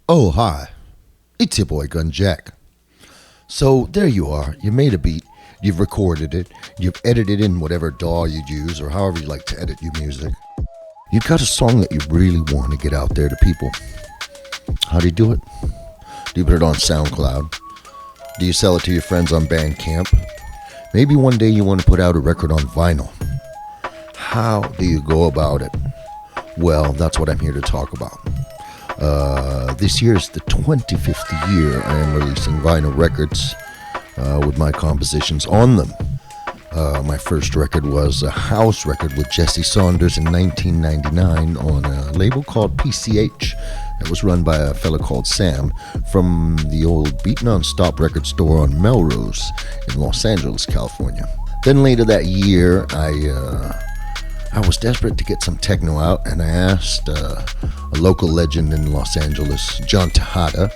Oh, hi. It's your boy Gunjack. So there you are. You made a beat. You've recorded it. You've edited in whatever DAW you'd use or however you like to edit your music. You've got a song that you really want to get out there to people. How do you do it? Do you put it on SoundCloud? Do you sell it to your friends on Bandcamp? Maybe one day you want to put out a record on vinyl. How do you go about it? Well, that's what I'm here to talk about. This year is the 25th year I am releasing vinyl records with my compositions on them. My first record was a house record with Jesse Saunders in 1999 on a label called PCH that was run by a fella called Sam from the old Beat Non-Stop record store on Melrose in Los Angeles, California. Then later that year, I was desperate to get some techno out, and I asked a local legend in Los Angeles, John Tejada,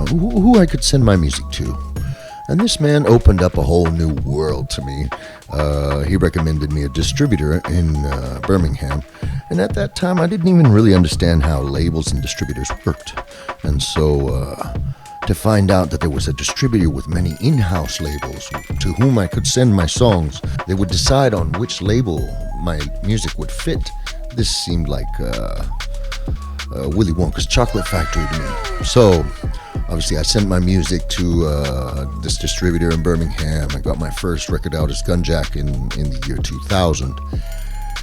who I could send my music to. And this man opened up a whole new world to me. He recommended me a distributor in Birmingham, and at that time I didn't even really understand how labels and distributors worked. And so to find out that there was a distributor with many in-house labels to whom I could send my songs, they would decide on which label my music would fit. This seemed like Willy Wonka's chocolate factory to me. So obviously I sent my music to this distributor in Birmingham. I got my first record out as Gunjack in the year 2000.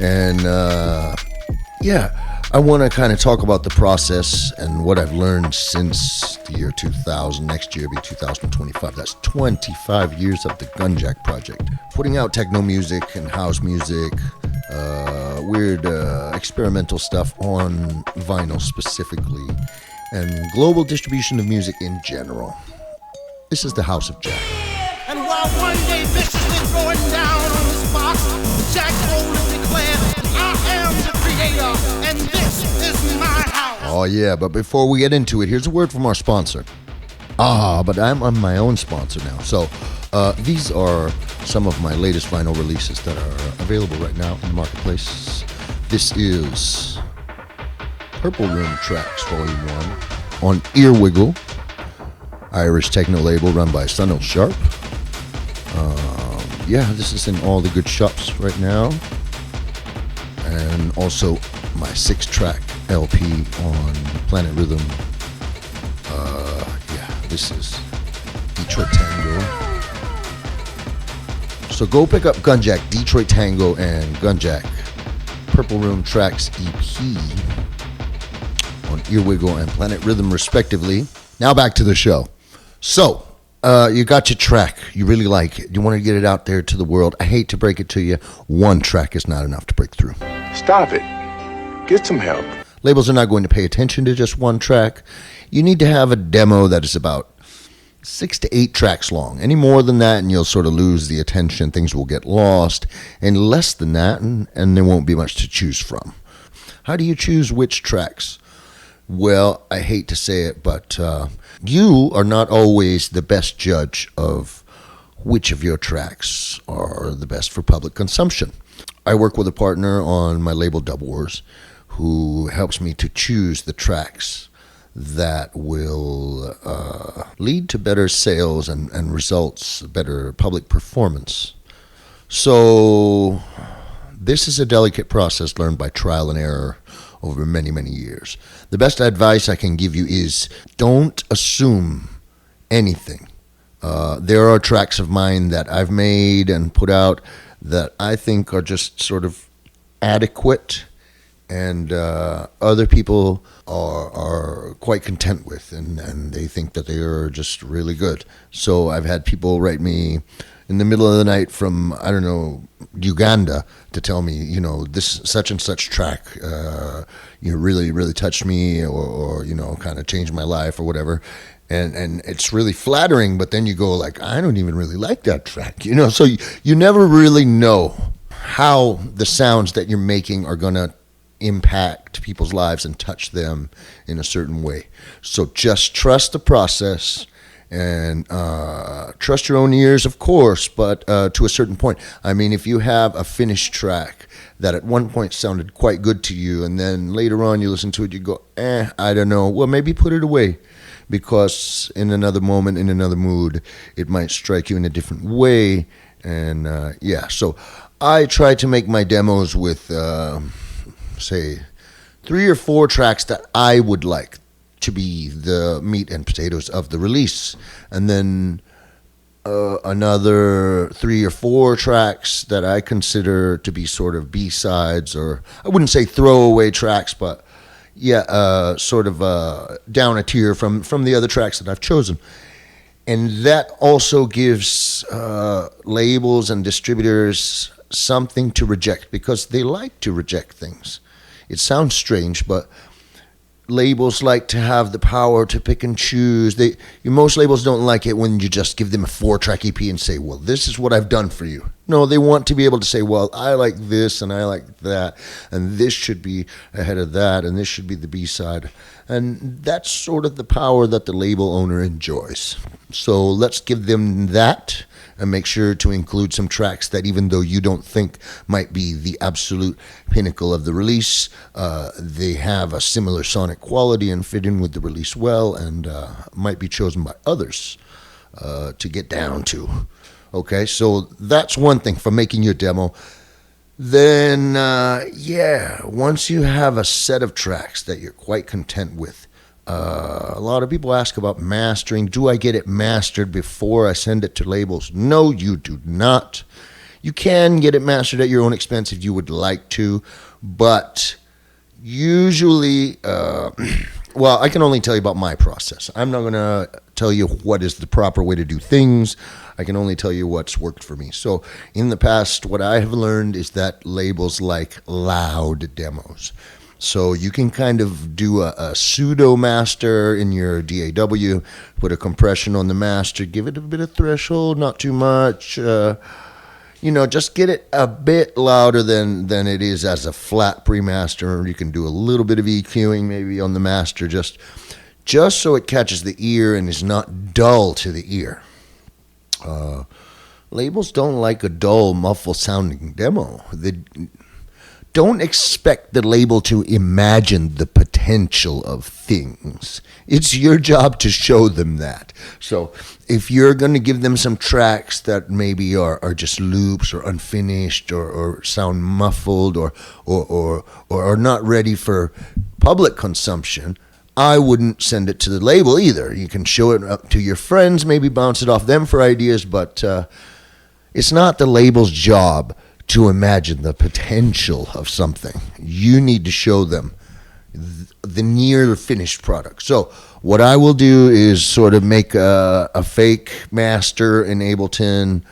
And I want to kind of talk about the process and what I've learned since the year 2000. Next year will be 2025. That's 25 years of the Gunjack project. Putting out techno music and house music, weird experimental stuff on vinyl specifically, and global distribution of music in general. This is the House of Jack. And while one day viciously throwing down on his box, Jack boldly declared, I am the creator, and this is my house. Oh yeah, but before we get into it, here's a word from our sponsor. But I'm my own sponsor now. So these are some of my latest vinyl releases that are available right now in the marketplace. This is Purple Room Tracks Volume 1 on Earwiggle, Irish techno label run by Sunil Sharp. This is in all the good shops right now. And also my 6-track LP on Planet Rhythm. This is Detroit Tango. So go pick up Gunjack, Detroit Tango, and Gunjack Purple Room Tracks EP on Earwiggle and Planet Rhythm respectively. Now back to the show. So you got your track, you really like it, you want to get it out there to the world. I hate to break it to you, one track is not enough to break through. Stop it. Get some help. Labels are not going to pay attention to just one track. You need to have a demo that is about 6 to 8 tracks long. Any more than that and you'll sort of lose the attention, things will get lost. And less than that and there won't be much to choose from. How do you choose which tracks? Well, I hate to say it, but you are not always the best judge of which of your tracks are the best for public consumption. I work with a partner on my label Double Wars who helps me to choose the tracks that will lead to better sales and results, better public performance. So this is a delicate process learned by trial and error over many, many years. The best advice I can give you is don't assume anything. There are tracks of mine that I've made and put out that I think are just sort of adequate and other people are quite content with and they think that they are just really good. So I've had people write me in the middle of the night from, I don't know, Uganda to tell me, this such and such track, really, really touched me or kind of changed my life or whatever. And it's really flattering, but then you go like, I don't even really like that track, so you never really know how the sounds that you're making are going to impact people's lives and touch them in a certain way. So just trust the process And trust your own ears, of course, but to a certain point. I mean, if you have a finished track that at one point sounded quite good to you, and then later on you listen to it, you go, I don't know. Well, maybe put it away, because in another moment, in another mood, it might strike you in a different way. And so I try to make my demos with, say, 3 or 4 tracks that I would like to be the meat and potatoes of the release, and then another 3 or 4 tracks that I consider to be sort of B-sides, or I wouldn't say throwaway tracks, but sort of down a tier from the other tracks that I've chosen. And that also gives labels and distributors something to reject, because they like to reject things. It sounds strange, but labels like to have the power to pick and choose. Most labels don't like it when you just give them a 4-track EP and say, well, this is what I've done for you. No, they want to be able to say, well, I like this and I like that, and this should be ahead of that, and this should be the B-side. And that's sort of the power that the label owner enjoys. So let's give them that, and make sure to include some tracks that, even though you don't think might be the absolute pinnacle of the release, they have a similar sonic quality and fit in with the release well, and might be chosen by others to get down to. Okay, so that's one thing for making your demo. Then, once you have a set of tracks that you're quite content with, a lot of people ask about mastering. Do I get it mastered before I send it to labels? No, you do not. You can get it mastered at your own expense if you would like to, but usually, I can only tell you about my process. I'm not going to tell you what is the proper way to do things. I can only tell you what's worked for me. So in the past, what I have learned is that labels like loud demos. So you can kind of do a pseudo master in your DAW, put a compression on the master, give it a bit of threshold, not too much. Just get it a bit louder than it is as a flat pre-master. You can do a little bit of EQing maybe on the master, just so it catches the ear and is not dull to the ear. Labels don't like a dull, muffled-sounding demo. They don't expect the label to imagine the potential of things. It's your job to show them that. So if you're going to give them some tracks that maybe are just loops or unfinished or sound muffled or are not ready for public consumption, I wouldn't send it to the label either. You can show it up to your friends, maybe bounce it off them for ideas, but it's not the label's job to imagine the potential of something. You need to show them the near finished product. So what I will do is sort of make a fake master in Ableton,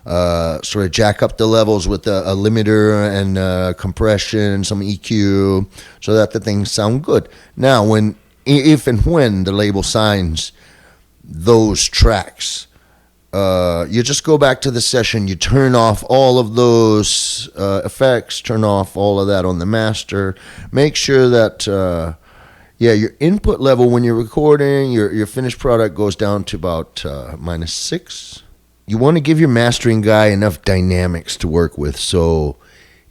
sort of jack up the levels with a limiter and compression, some EQ, so that the things sound good. Now, if and when the label signs those tracks, you just go back to the session, you turn off all of those effects, turn off all of that on the master, make sure that your input level when you're recording, your finished product goes down to about -6. You want to give your mastering guy enough dynamics to work with, so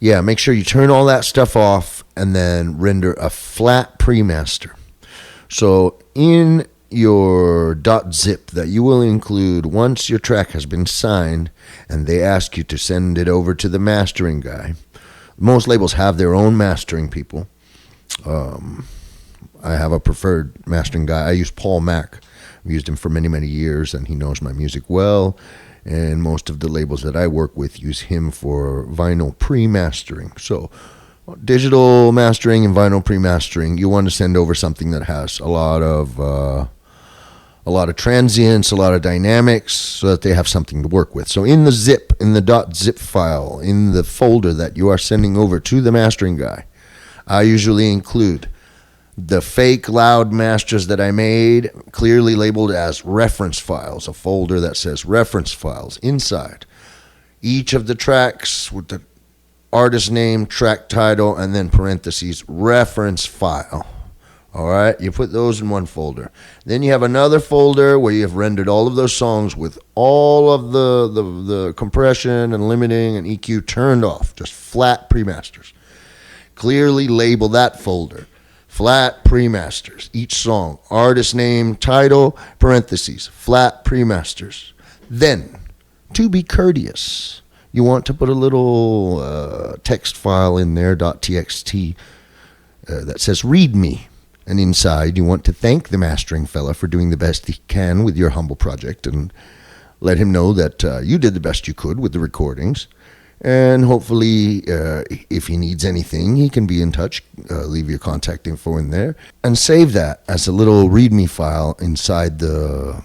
make sure you turn all that stuff off and then render a flat pre-master. So in your .zip that you will include once your track has been signed and they ask you to send it over to the mastering guy. Most labels have their own mastering people. I have a preferred mastering guy. I use Paul Mack. I've used him for many, many years, and he knows my music well. And most of the labels that I work with use him for vinyl pre-mastering. So digital mastering and vinyl pre-mastering, you want to send over something that has a lot of transients, a lot of dynamics, so that they have something to work with. So in the zip, in the .zip file, in the folder that you are sending over to the mastering guy, I usually include the fake loud masters that I made, clearly labeled as reference files, a folder that says reference files inside. Each of the tracks with the artist name, track title, and then parentheses, reference file. All right, you put those in one folder. Then you have another folder where you have rendered all of those songs with all of the compression and limiting and EQ turned off, just flat pre-masters. Clearly label that folder. Flat pre-masters. Each song, artist name, title, parentheses, flat pre-masters. Then, to be courteous, you want to put a little text file in there, .txt, that says read me. And inside, you want to thank the mastering fella for doing the best he can with your humble project and let him know that you did the best you could with the recordings. And hopefully, if he needs anything, he can be in touch. Leave your contact info in there. And save that as a little README file inside the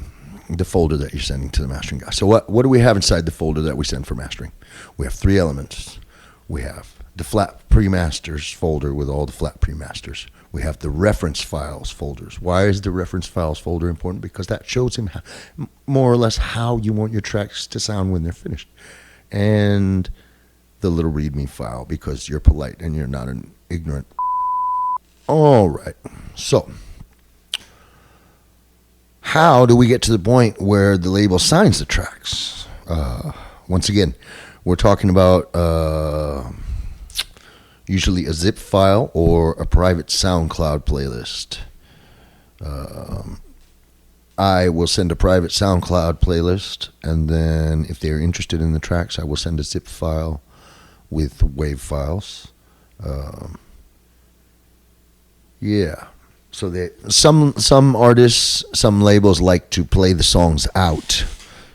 folder that you're sending to the mastering guy. So what do we have inside the folder that we send for mastering? We have 3 elements. We have the flat pre-masters folder with all the flat pre-masters. We have the reference files folders. Why is the reference files folder important? Because that shows him more or less how you want your tracks to sound when they're finished. And the little README file, because you're polite and you're not an ignorant. All right. So, how do we get to the point where the label signs the tracks? Once again, we're talking about usually a zip file or a private SoundCloud playlist. I will send a private SoundCloud playlist, and then if they're interested in the tracks, I will send a zip file with WAV files. So some artists, some labels like to play the songs out.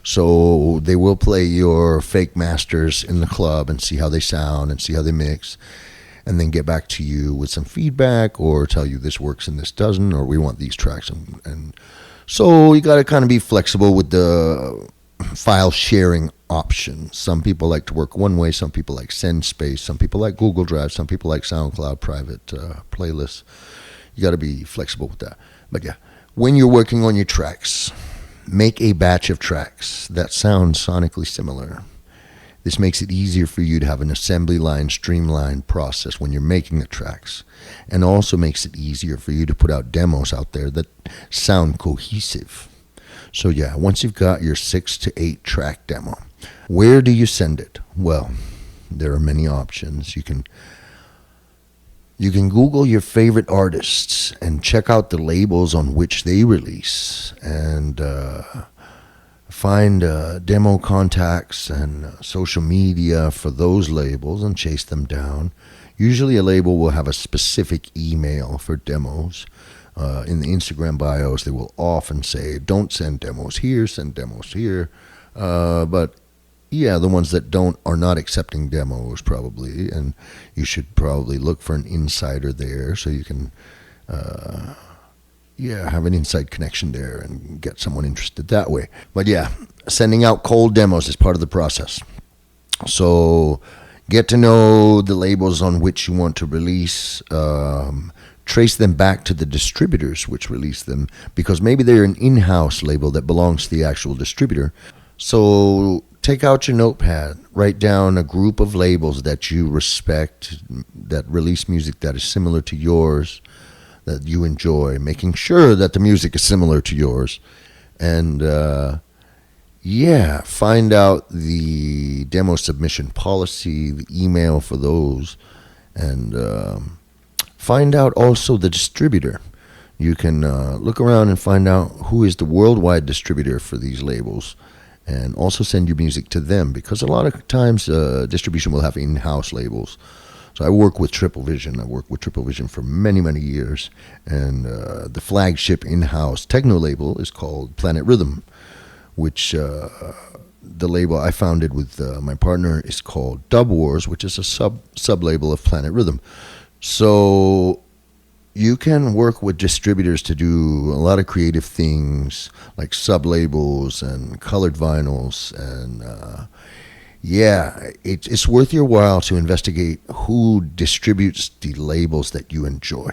So they will play your fake masters in the club and see how they sound and see how they mix, and then get back to you with some feedback or tell you this works and this doesn't, or we want these tracks. And so you got to kind of be flexible with the file sharing option. Some people like to work one way, some people like SendSpace, some people like Google Drive, some people like SoundCloud private playlists. You got to be flexible with that. But yeah, when you're working on your tracks, make a batch of tracks that sound sonically similar. This makes it easier for you to have an assembly line, streamlined process when you're making the tracks, and also makes it easier for you to put out demos out there that sound cohesive. So yeah, once you've got your 6 to 8 track demo, where do you send it? Well, there are many options. You can Google your favorite artists and check out the labels on which they release, and find demo contacts and social media for those labels and chase them down. Usually a label will have a specific email for demos. In the Instagram bios, they will often say, don't send demos here, send demos here. But yeah, the ones that are not accepting demos probably, and you should probably look for an insider there so you can have an inside connection there and get someone interested that way. But yeah, sending out cold demos is part of the process. So get to know the labels on which you want to release. Trace them back to the distributors which release them, because maybe they're an in-house label that belongs to the actual distributor. So take out your notepad, write down a group of labels that you respect, that release music that is similar to yours, that you enjoy, making sure that the music is similar to yours. And find out the demo submission policy, the email for those, and find out also the distributor. You can look around and find out who is the worldwide distributor for these labels, and also send your music to them, because a lot of times distribution will have in-house labels. So I work with Triple Vision. I worked with Triple Vision for many, many years, and the flagship in-house techno label is called Planet Rhythm, which the label I founded with my partner is called Dub Wars, which is a sub-label of Planet Rhythm. So you can work with distributors to do a lot of creative things like sub-labels and colored vinyls, and it's worth your while to investigate who distributes the labels that you enjoy.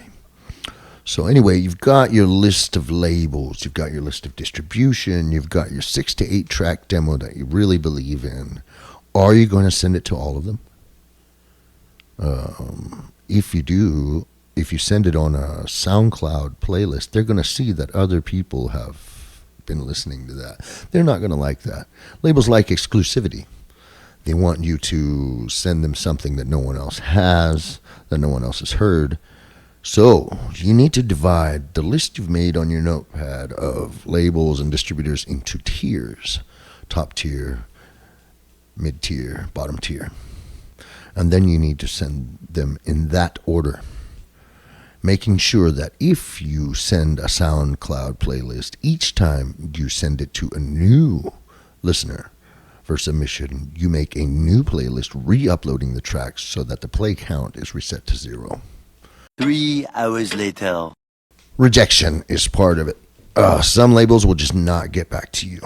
So anyway, you've got your list of labels, you've got your list of distribution, you've got your 6 to 8 track demo that you really believe in. Are you going to send it to all of them? If you do, if you send it on a SoundCloud playlist, they're going to see that other people have been listening to that. They're not going to like that. Labels like exclusivity. They want you to send them something that no one else has, that no one else has heard. So you need to divide the list you've made on your notepad of labels and distributors into tiers. Top tier, mid tier, bottom tier. And then you need to send them in that order, making sure that if you send a SoundCloud playlist, each time you send it to a new listener for submission, you make a new playlist re-uploading the tracks so that the play count is reset to 0. 3 hours later. Rejection is part of it. Some labels will just not get back to you.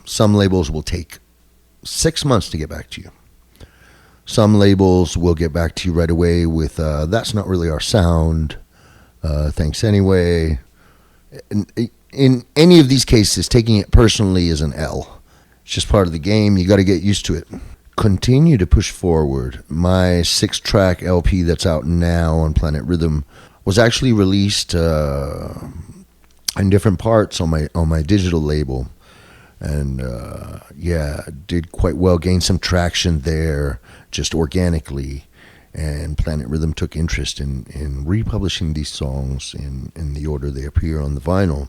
Some labels will take 6 months to get back to you. Some labels will get back to you right away with, that's not really our sound. Thanks anyway. In any of these cases, taking it personally is an L. It's just part of the game. You got to get used to it. Continue to push forward. My 6-track LP that's out now on Planet Rhythm was actually released in different parts on my digital label, and did quite well. Gained some traction there just organically, and Planet Rhythm took interest in republishing these songs in the order they appear on the vinyl.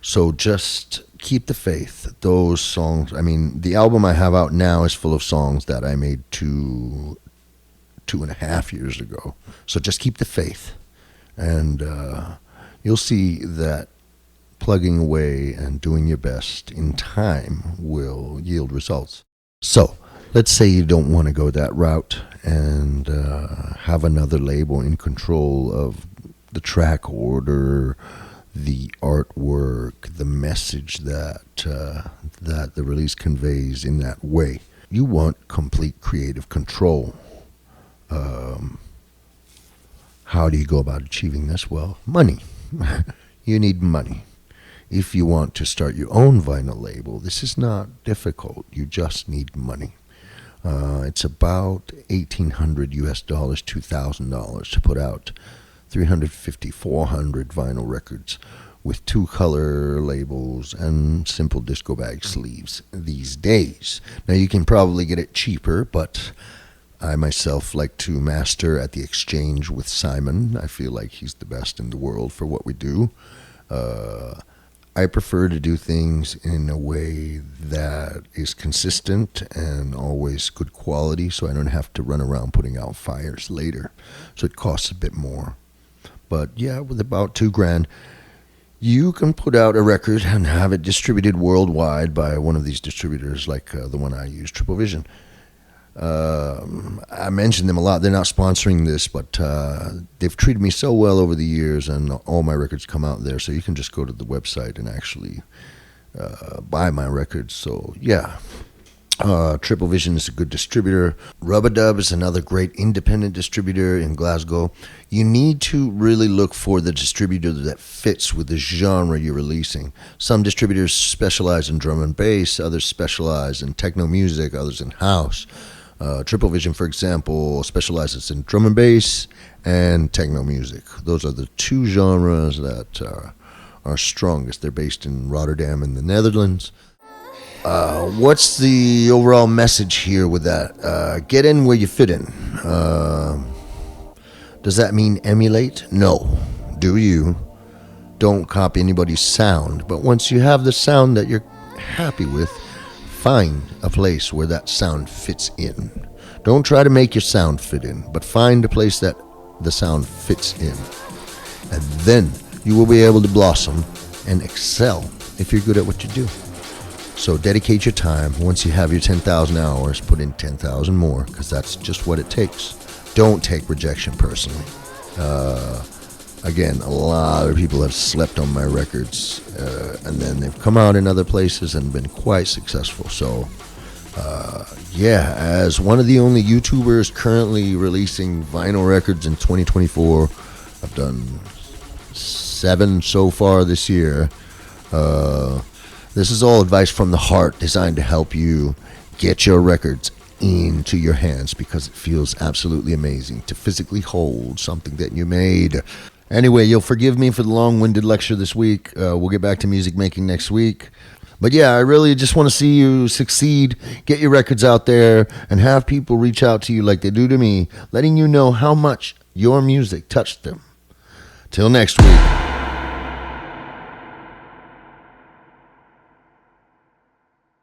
So just keep the faith. Those songs, I mean, the album I have out now is full of songs that I made 2.5 years ago. So just keep the faith, and you'll see that plugging away and doing your best in time will yield results. So let's say you don't want to go that route and have another label in control of the track order, the artwork, the message that the release conveys in that way. You want complete creative control. How do you go about achieving this? Well, money. You need money. If you want to start your own vinyl label, this is not difficult. You just need money. It's about $1,800 US, $2,000 to put out 350, 400 vinyl records with 2 color labels and simple disco bag sleeves these days. Now you can probably get it cheaper, but I myself like to master at the exchange with Simon. I feel like he's the best in the world for what we do. I prefer to do things in a way that is consistent and always good quality, so I don't have to run around putting out fires later. So it costs a bit more. But yeah, with about $2,000, you can put out a record and have it distributed worldwide by one of these distributors, like the one I use, Triple Vision. I mention them a lot. They're not sponsoring this, but they've treated me so well over the years, and all my records come out there. So you can just go to the website and actually buy my records. So yeah, Triple Vision is a good distributor. Rub-a-Dub is another great independent distributor in Glasgow. You need to really look for the distributor that fits with the genre you're releasing. Some distributors specialize in drum and bass, others specialize in techno music, others in house. Triple Vision, for example, specializes in drum and bass and techno music. Those are the 2 genres that are strongest. They're based in Rotterdam in the Netherlands. What's the overall message here with that? Get in where you fit in. Does that mean emulate? No. Do you? Don't copy anybody's sound. But once you have the sound that you're happy with, find a place where that sound fits in. Don't try to make your sound fit in, but find a place that the sound fits in. And then you will be able to blossom and excel if you're good at what you do. So dedicate your time. Once you have your 10,000 hours, put in 10,000 more, because that's just what it takes. Don't take rejection personally. Again, a lot of people have slept on my records, and then they've come out in other places and been quite successful. So, as one of the only YouTubers currently releasing vinyl records in 2024, I've done 7 so far this year. This is all advice from the heart, designed to help you get your records into your hands because it feels absolutely amazing to physically hold something that you made. Anyway, you'll forgive me for the long-winded lecture this week. We'll get back to music making next week. But yeah, I really just want to see you succeed, get your records out there, and have people reach out to you like they do to me, letting you know how much your music touched them. Till next week.